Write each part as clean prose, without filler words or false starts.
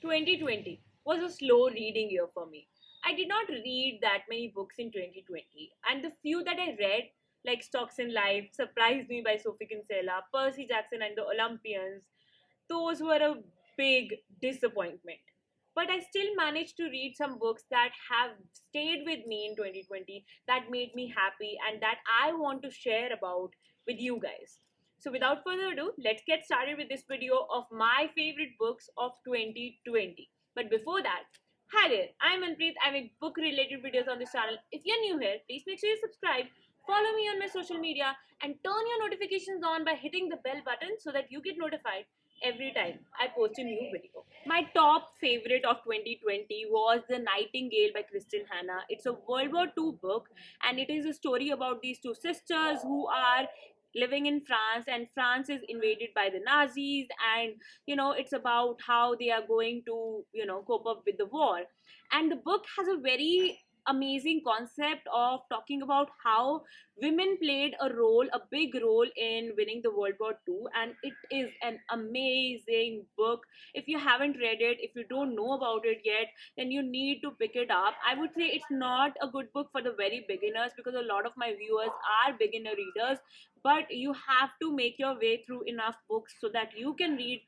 2020 was a slow reading year for me. I did not read that many books in 2020, and the few that I read, like Stocks in Life, Surprised Me by Sophie Kinsella, Percy Jackson and the Olympians, those were a big disappointment. But I still managed to read some books that have stayed with me in 2020, that made me happy, and that I want to share about with you guys. So, without further ado, let's get started with this video of my favorite books of 2020. But before that, hi there, I'm Manpreet. I make book related videos on this channel. If you're new here, please make sure you subscribe, follow me on my social media, and turn your notifications on by hitting the bell button so that you get notified every time I post a new video. My top favorite of 2020 was The Nightingale by Kristen Hanna. It's a World War II book, and it is a story about these two sisters who are living in France, and France is invaded by the Nazis, and it's about how they are going to cope up with the war. And the book has a very amazing concept of talking about how women played a big role in winning the World War II, and it is an amazing book. If you haven't read it, if you don't know about it yet, then you need to pick it up. I would say it's not a good book for the very beginners, because a lot of my viewers are beginner readers, but you have to make your way through enough books so that you can read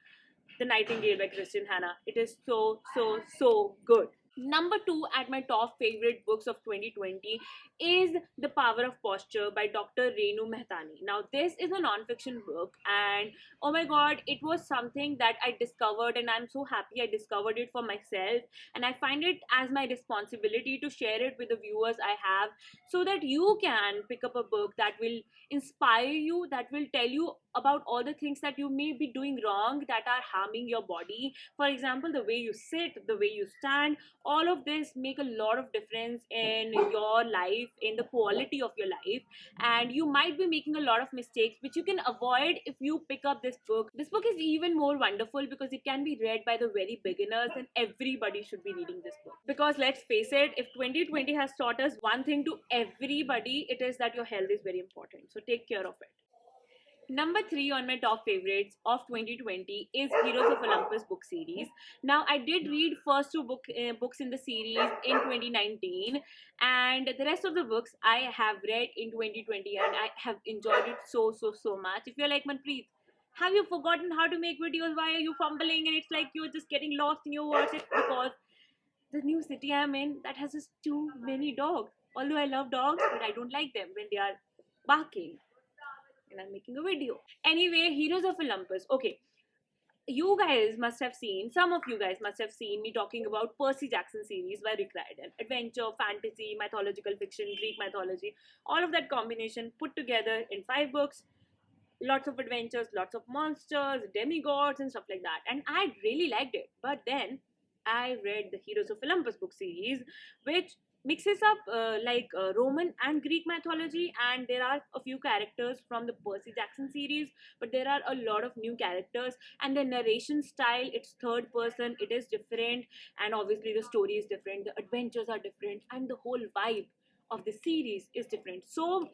The Nightingale by Kristen Hanna. It is so, so, so good. Number two at my top favorite books of 2020 is The Power of Posture by Dr. Renu Mehtani. Now, this is a non-fiction book, and oh my god, it was something that I discovered, and I'm so happy I discovered it for myself. And I find it as my responsibility to share it with the viewers I have, so that you can pick up a book that will inspire you, that will tell you about all the things that you may be doing wrong that are harming your body. For example, the way you sit, the way you stand, all of this make a lot of difference in your life, in the quality of your life, and you might be making a lot of mistakes which you can avoid if you pick up this book. This book is even more wonderful because it can be read by the very beginners, and everybody should be reading this book. Because let's face it, if 2020 has taught us one thing to everybody, it is that your health is very important, so take care of it. Number three on my top favorites of 2020 is Heroes of Olympus book series. Now, I did read first two books in the series in 2019, and the rest of the books I have read in 2020, and I have enjoyed it so, so, so much. If you're like, Manpreet, have you forgotten how to make videos? Why are you fumbling? And it's like you're just getting lost in your words. It's because the new city I'm in, that has just too many dogs. Although I love dogs, but I don't like them when they are barking and I'm making a video. Anyway, Heroes of Olympus. Okay, you guys must have seen, some of you guys must have seen me talking about Percy Jackson series by Rick Riordan. Adventure, fantasy, mythological fiction, Greek mythology, all of that combination put together in 5 books. Lots of adventures, lots of monsters, demigods, and stuff like that. And I really liked it. But then I read the Heroes of Olympus book series, which mixes up Roman and Greek mythology, and there are a few characters from the Percy Jackson series, but there are a lot of new characters, and the narration style, it's third person, it is different, and obviously the story is different, the adventures are different, and the whole vibe of the series is different. So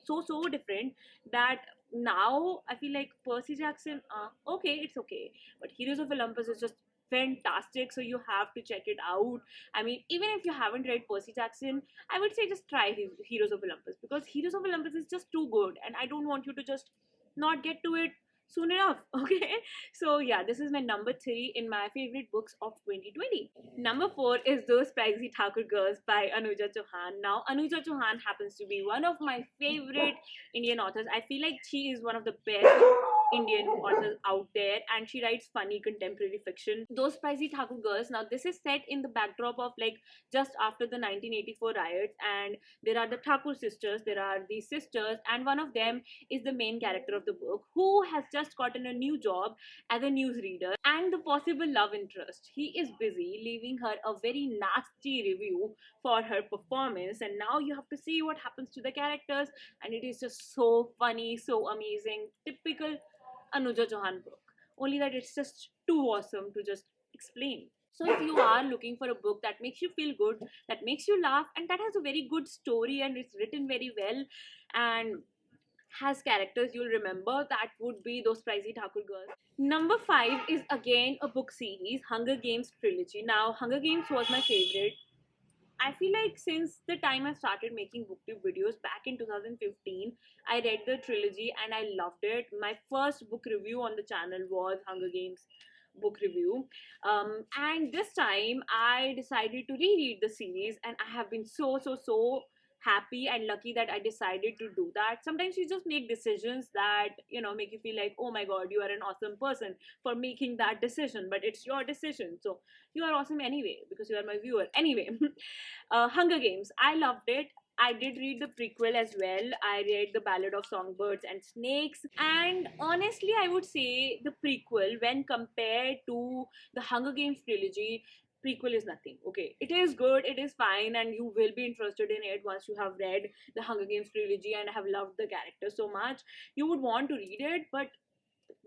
different that now I feel like Percy Jackson, okay, it's okay, but Heroes of Olympus is just fantastic, so you have to check it out. I mean, even if you haven't read Percy Jackson, I would say just try Heroes of Olympus, because Heroes of Olympus is just too good, and I don't want you to just not get to it soon enough. Okay, so yeah, this is my number three in my favorite books of 2020. Number four is Those Pricey Thakur Girls by Anuja Chauhan. Now, Anuja Chauhan happens to be one of my favorite Indian authors. I feel like she is one of the best Indian authors out there, and she writes funny contemporary fiction. Those Pricey Thakur Girls. Now, this is set in the backdrop of like just after the 1984 riots, and there are the Thakur sisters. There are these sisters, and one of them is the main character of the book, who has just gotten a new job as a newsreader, and the possible love interest. He is busy leaving her a very nasty review for her performance, and now you have to see what happens to the characters, and it is just so funny, so amazing. Typical Anuja Chauhan book. Only that it's just too awesome to just explain. So if you are looking for a book that makes you feel good, that makes you laugh, and that has a very good story, and it's written very well, and has characters you'll remember, that would be those Pricey Thakur girls. Number 5 is again a book series, Hunger Games trilogy. Now, Hunger Games was my favorite. I feel like since the time I started making booktube videos back in 2015, I read the trilogy and I loved it. My first book review on the channel was Hunger Games book review. And this time I decided to reread the series, and I have been so happy and lucky that I decided to do that. Sometimes you just make decisions that, make you feel like, oh my god, you are an awesome person for making that decision, but it's your decision. So you are awesome anyway because you are my viewer. Anyway, Hunger Games, I loved it. I did read the prequel as well. I read The Ballad of Songbirds and Snakes. And honestly, I would say the prequel, when compared to the Hunger Games trilogy, prequel is nothing. Okay, it is good, it is fine, and you will be interested in it once you have read the Hunger Games trilogy and have loved the characters so much. You would want to read it, but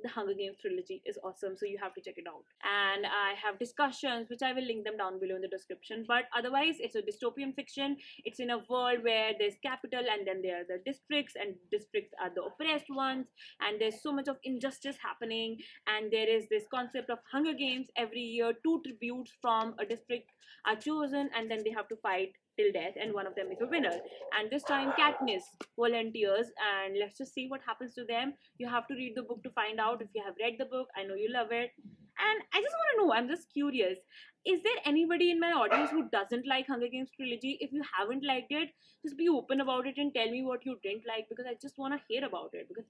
the Hunger Games trilogy is awesome, so you have to check it out. And I have discussions, which I will link them down below in the description. But otherwise, it's a dystopian fiction. It's in a world where there's capital, and then there are the districts, and districts are the oppressed ones, and there's so much of injustice happening. And there is this concept of Hunger Games. Every year, two tributes from a district are chosen, and then they have to fight till death, and one of them is a winner. And this time, Katniss volunteers, and let's just see what happens to them. You have to read the book to find out. If you have read the book, I know you love it. And I just want to know, I'm just curious, is there anybody in my audience who doesn't like Hunger Games trilogy? If you haven't liked it, just be open about it and tell me what you didn't like, because I just want to hear about it. Because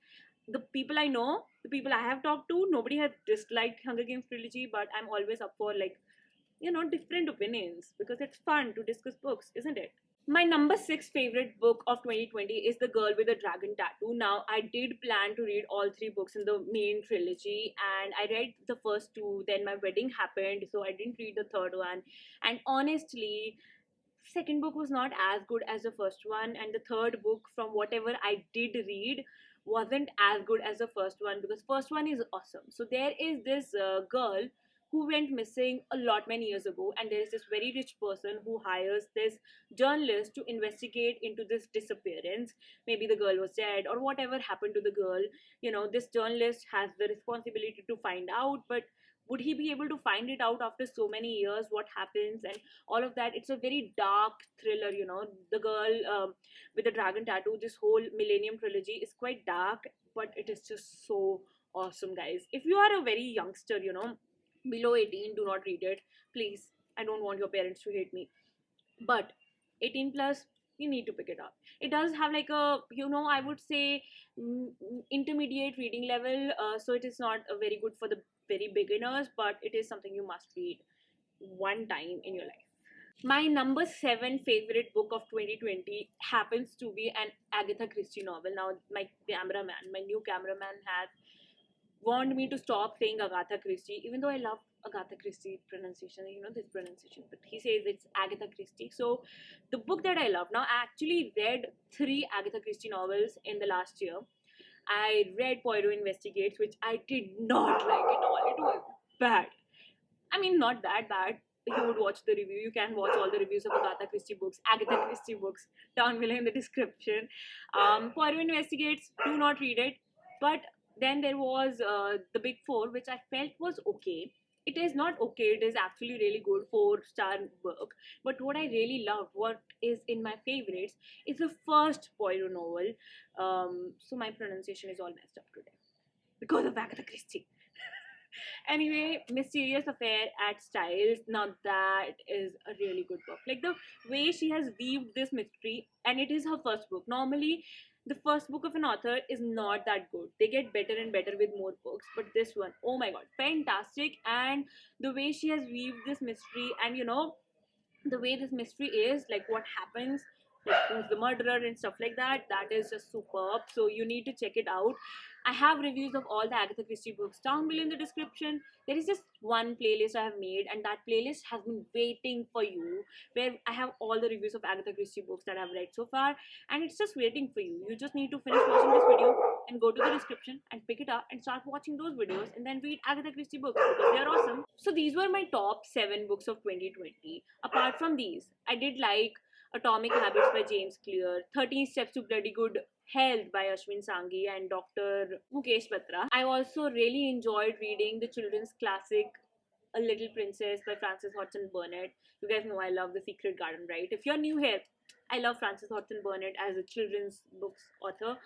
the people I know, the people I have talked to, nobody has disliked Hunger Games trilogy, but I'm always up for, like, different opinions, because it's fun to discuss books, isn't it? My number 6 favorite book of 2020 is The Girl with the Dragon Tattoo. Now, I did plan to read all 3 books in the main trilogy, and I read the first 2, then my wedding happened, so I didn't read the third one. And honestly, second book was not as good as the first one, and the third book, from whatever I did read, wasn't as good as the first one, because first one is awesome. So there is this girl who went missing a lot many years ago, and there is this very rich person who hires this journalist to investigate into this disappearance. Maybe the girl was dead or whatever happened to the girl. This journalist has the responsibility to find out, but would he be able to find it out after so many years? What happens? And all of that. It's a very dark thriller. The Girl with the Dragon Tattoo, this whole Millennium trilogy is quite dark, but it is just so awesome, guys. If you are a very youngster, below 18, do not read it, please. I don't want your parents to hate me. But 18 plus, you need to pick it up. It does have like a, I would say, intermediate reading level, so it is not a very good for the very beginners, but it is something you must read one time in your life. My number 7 favorite book of 2020 happens to be an Agatha Christie novel. Now, my new cameraman, has warned me to stop saying Agatha Christie, even though I love Agatha Christie pronunciation, this pronunciation, but he says it's Agatha Christie. So, the book that I love, now, I actually read 3 Agatha Christie novels in the last year. I read Poirot Investigates, which I did not like at all. It was bad. I mean, not that bad. If you would watch the review, you can watch all the reviews of Agatha Christie books, Agatha Christie books, down below in the description. Poirot Investigates, do not read it. But then there was The Big Four, which I felt was okay. It is not okay, it is actually really good, 4-star book. But what I really loved, what is in my favorites, is the first Poirot novel. So my pronunciation is all messed up today because of Agatha Christie. Anyway, Mysterious Affair at Styles. Now that is a really good book. Like the way she has weaved this mystery, and it is her first book. Normally, the first book of an author is not that good. They get better and better with more books. But this one, oh my god, fantastic. And the way she has weaved this mystery, and the way this mystery is, like what happens, like who's the murderer and stuff like that, that is just superb. So you need to check it out. I have reviews of all the Agatha Christie books down below in the description. There is just one playlist I have made, and that playlist has been waiting for you, where I have all the reviews of Agatha Christie books that I've read so far, and it's just waiting for you. You just need to finish watching this video and go to the description and pick it up and start watching those videos, and then read Agatha Christie books because they're awesome. So these were my top 7 books of 2020. Apart from these, I did like Atomic Habits by James Clear, 13 Steps to Bloody Good Health by Ashwin Sanghi and Dr. Mukesh Batra. I also really enjoyed reading the children's classic A Little Princess by Frances Hodgson Burnett. You guys know I love The Secret Garden, right? If you're new here, I love Frances Hodgson Burnett as a children's books author,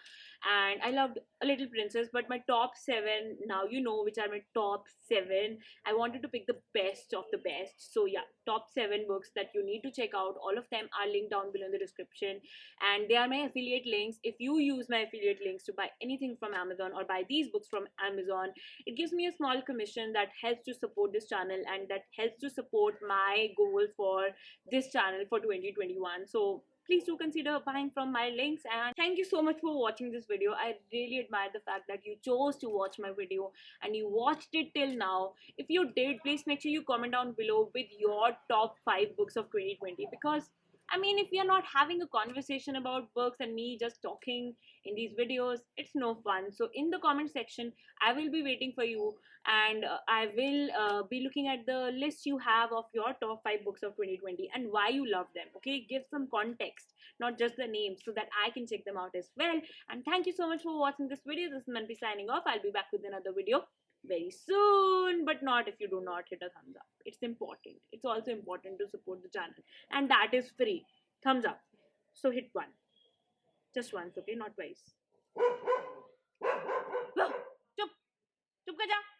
and I loved A Little Princess. But my top seven, now you know which are my top seven. I wanted to pick the best of the best. So yeah, top seven books that you need to check out. All of them are linked down below in the description, and they are my affiliate links. If you use my affiliate links to buy anything from Amazon or buy these books from Amazon, it gives me a small commission that helps to support this channel and that helps to support my goal for this channel for 2021. So please do consider buying from my links, and thank you so much for watching this video. I really admire the fact that you chose to watch my video and you watched it till now. If you did, please make sure you comment down below with your top 5 books of 2020, because I mean, if we are not having a conversation about books and me just talking in these videos, it's no fun. So in the comment section, I will be waiting for you, and I will be looking at the list you have of your top 5 books of 2020 and why you love them. Okay, give some context, not just the names, so that I can check them out as well. And thank you so much for watching this video. This is Manpi signing off. I'll be back with another video very soon, but not if you do not hit a thumbs up. It's important. It's also important to support the channel, and that is free. Thumbs up. So hit one. Just once, okay? Not twice. Chup. Chup ka ja.